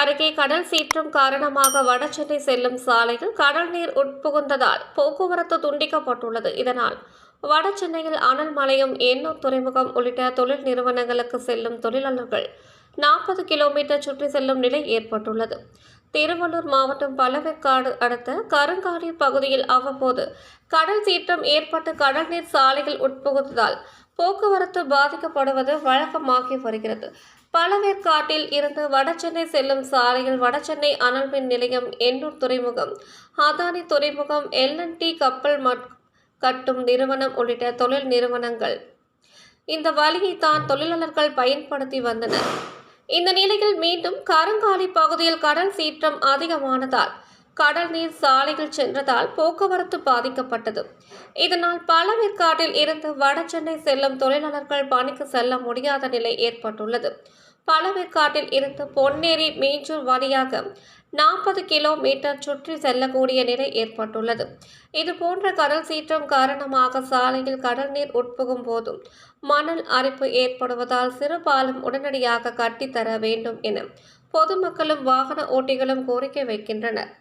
அருகே கடல் சீற்றம் காரணமாக வடசென்னை செல்லும் சாலையில் கடல் நீர் உட்புகுந்ததால் போக்குவரத்து துண்டிக்கப்பட்டுள்ளது. இதனால் வடசென்னையில் அனல் மலையம், எண்ணூர் துறைமுகம் உள்ளிட்ட தொழில் நிறுவனங்களுக்கு செல்லும் தொழிலாளர்கள் 40 கிலோமீட்டர் சுற்றி செல்லும் நிலை ஏற்பட்டுள்ளது. திருவள்ளூர் மாவட்டம் பழவேற்காடு அடுத்த கருங்காலி பகுதியில் அவ்வப்போது கடல் சீற்றம் ஏற்பட்டு கடல் நீர் சாலைகள் உட்புகுந்ததால் போக்குவரத்து பாதிக்கப்படுவது வழக்கமாகி வருகிறது. பழவேற்காட்டில் இருந்து வடசென்னை செல்லும் சாலையில் வடசென்னை அனல் மின் நிலையம், எண்ணூர் துறைமுகம், அதானி துறைமுகம், LNT கப்பல் கட்டும் நிறுவனம் உள்ளிட்ட தொழில் நிறுவனங்கள் இந்த வழியை தான் தொழிலாளர்கள் பயன்படுத்தி வந்தனர். இந்த நிலையில் மீண்டும் கருங்காலி பகுதியில் கடல் சீற்றம் அதிகமானதால் கடல் நீர் சாலையில் சென்றதால் போக்குவரத்து பாதிக்கப்பட்டது. இதனால் பழவேற்காட்டில் இருந்து வடசென்னை செல்லும் தொழிலாளர்கள் பணிக்கு செல்ல முடியாத நிலை ஏற்பட்டுள்ளது. பழவேற்காட்டில் இருந்து பொன்னேரி, மீஞ்சூர் வழியாக 40 கிலோமீட்டர் சுற்றி செல்லக்கூடிய நிலை ஏற்பட்டுள்ளது. இதுபோன்ற கடல் சீற்றம் காரணமாக சாலையில் கடல் நீர் உட்புகும் போதும் மணல் அரிப்பு ஏற்படுவதால் சிறு பாலம் உடனடியாக கட்டித்தர வேண்டும் என பொதுமக்களும் வாகன ஓட்டிகளும் கோரிக்கை வைக்கின்றனர்.